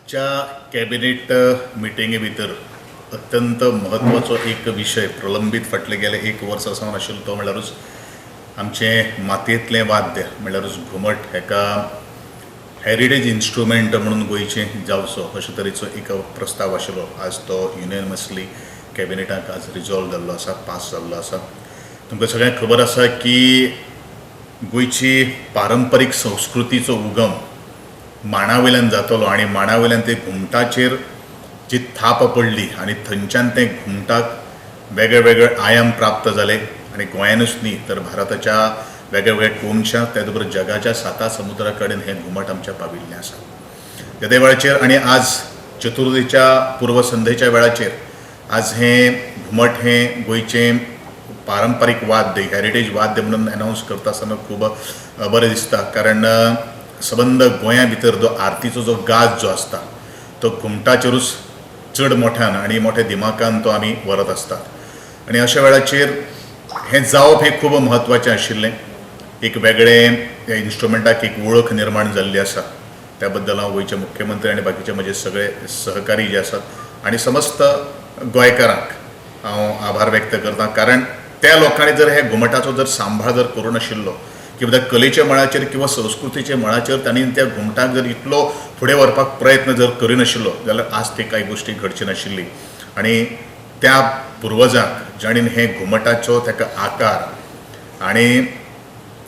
आजच्या कॅबिनेट मिटिंगे भितर अत्यंत म्हत्वाचो एक विशय प्रलंबीत फाटले गेले एक वर्स सावन आशिल्लो तो म्हणल्यारूच आमचें मातयेंतलें वाद्य म्हणल्यारूच घुमट हेका हेरिटेज इन्स्ट्रुमेंट म्हणून गोंयचें जावचो अशे तरेचो एक प्रस्ताव आशिल्लो. आज तो युनियनमसली कॅबिनेटाक आज रिजॉल्व जाल्लो आसा, पास जाल्लो आसा. तुमकां सगळ्यांक खबर आसा की गोंयची पारंपारीक संस्कृतीचो उगम मांडावयल्यान जातलो आनी मांडावयल्यान ते घुमटाचेर जी थाप पडली आनी थंयच्यान ते घुमटाक वेगळे वेगळे आयाम प्राप्त जाले आनी गोंयानूच न्ही तर भारताच्या वेगवेगळ्या कोनशां त्याच बरोबर जगाच्या 7 समुद्रा कडेन हें घुमट आमच्या पाविल्लें आसा. त्या वेळाचेर आनी आज चतुर्थीच्या पूर्वसंध्येच्या वेळाचेर आज हें घुमट हें गोंयचें पारंपारीक वाद्य हेरिटेज वाद्य म्हणून अनावन्स करता आसतना खूब बरें दिसता. कारण सबंद गोंया भितर जो आरतीचो जो गाज जो आसता तो घुमटाचेरूच चड मोठ्यान आनी मोठ्या दिमाकान तो आमी व्हरत आसतात. आनी अशा वेळाचेर हें जावप हें खूब म्हत्वाचें आशिल्लें. एक वेगळें ह्या इन्स्ट्रुमेंटाक एक वळख निर्माण जाल्ली आसा. त्या बद्दल हांव गोंयचे मुख्यमंत्री आनी बाकीचे म्हजे सगळे सहकारी जे आसात आनी समस्त गोंयकारांक हांव आभार व्यक्त करता. कारण त्या लोकांनी जर हे घुमटाचो जर सांबाळ जर करूं नाशिल्लो किंवा कलेच्या मळाचेर किंवा संस्कृतीच्या मळाचेर तांणी त्या घुमटाक जर इतलो फुडें व्हरपाक प्रयत्न जर करिनाशिल्लो जाल्यार आज ती कांय गोश्टी घडची नाशिल्ली. आनी त्या पुर्वजांक जाणीन हे घुमटाचो ताका आकार आनी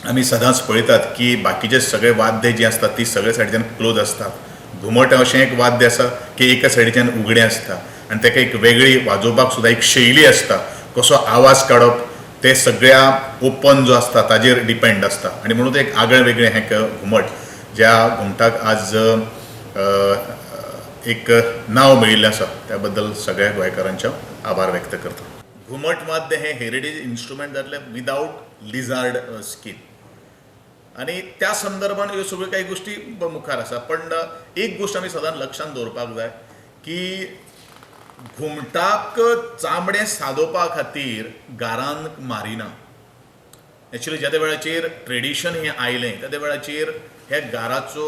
आमी सदांच पळयतात की बाकीचे सगळे वाद्य जी आसतात ती सगळे सायडीच्यान क्लोज आसतात. घुमट अशें एक वाद्य आसा की एका सायडीच्यान उगडें आसता आनी ताका एक वेगळी वाजोवपाक सुद्दां एक शैली आसता. कसो आवाज काडप ते सगळ्या ओपन जो आसता ताजेर डिपेंड आसता आनी म्हणून एक आगळें वेगळें हें घुमट ज्या घुमटाक आज एक नांव मेळिल्लें आसा त्या बद्दल सगळ्या गोंयकारांचे आभार व्यक्त करता. घुमट वाद्य हें हेरिटेज इन्स्ट्रुमेंट जातलें विदावट लिझार्ड स्कीन आनी त्या संदर्भान ह्यो सगळ्यो कांय गोश्टी मुखार आसा. पण एक गोश्ट आमी सदांच लक्षांत दवरपाक जाय की घुमटाक चामडें सादोवपा खातीर गारान मारिना. एक्चुली ज्या वेळाचेर ट्रेडिशन हें आयलें त्या वेळाचेर ह्या गाराचो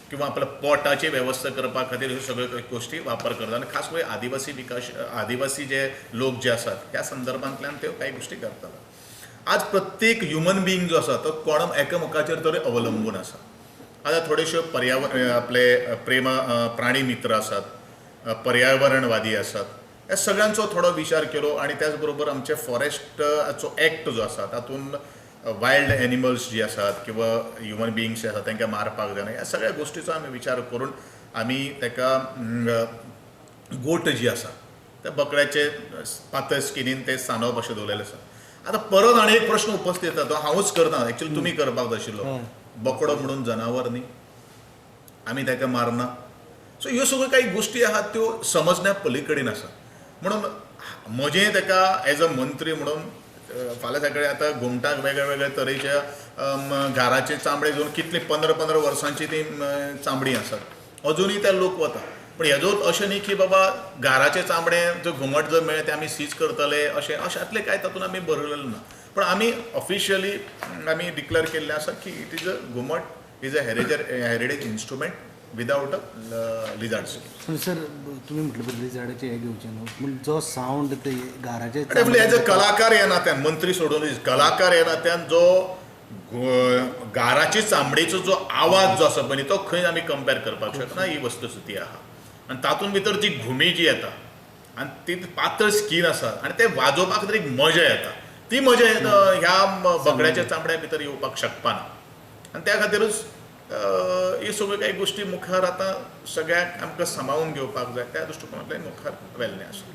किंवा आपल्या पोटाची वेवस्था करपा खातीर ह्यो सगळ्यो गोश्टी वापर करतात आनी खास करून आदिवासी जे लोक जे आसात ह्या संदर्भांतल्यान त्यो कांय गोश्टी करतात. आज प्रत्येक ह्युमन बिईंग जो आसा तो कोण एकामेकाचेर तरी अवलंबून आसा. आतां थोड्योश्यो पर्यावरण आपले प्राणी मित्र आसात, पर्यावरणवादी आसात, ह्या सगळ्यांचो थोडो विचार केलो आनी त्याच बरोबर आमचे फॉरेस्टाचो एक्ट जो आसा तातूंत वायल्ड एनिमल्स जी आसात किंवा ह्युमन बिईंग्स जे आसात तांकां मारपाक जायना ह्या सगळ्या गोश्टीचो आमी विचार करून आमी ताका गोट जी आसा त्या बकऱ्याचे पातळ स्किनीन ते सांदप अशें दवरलेलें आसा. आतां परत आनी एक प्रश्न उपस्थित जाता तो हांवूच करना, एक्चुली तुमी करपाक जाय आशिल्लो. बोकडो म्हणून जनावर न्ही, आमी ताका मारना. सो ह्यो सगळ्यो काही गोश्टी आहात त्यो समजण्या पलीकडेन आसा. म्हणून म्हजें ताका एज अ मंत्री म्हणून फाल्यां सकाळीं आतां घुमटाक वेगळे वेगळे तरेच्या घाराचे चामडे घेवन कितली 15-15 वर्सांची ती चामडी आसात अजुनूय ते लोक वता. पण हेजोच अशें न्ही की बाबा घाराचे चामडे जर घुमट जर मेळ्ळें ते आमी सीज करतले अशातलें कांय तातूंत आमी बरयलेलें ना. पण आमी ऑफिशियली आमी डिक्लेअर केल्लें आसा की इट इज अ घुमट is a heritage instrument without a lizard skin. Sir तुम्ही म्हटलं लिझार्डाचे हे घेवचे न्हू पूण जो सावंड ते गाराचे एज अ कलाकार ह्या नात्यान मंत्री सोडून कलाकार ह्या नात्यान जो गाराची चामडीचो जो आवाज जो आसा पळय तो खंय आमी कंपेर करपाक शकना. ही वस्तुस्थिती आहा आनी तातूंत भितर जी घुमी जी येता आनी ती पातळ स्कीन आसा आनी ते वाजोवपाक खातीर एक मजा येता. ती मजा ह्या बकड्याच्या चामड्या भितर येवपाक शकपाना आनी त्या खातीरूच ह्यो सगळ्यो काही गोश्टी मुखार आतां सगळ्यांक आमकां सांबाळून घेवपाक जाय त्या दृश्टिकोनांतल्यान मुखार व्हेल्लें आसा.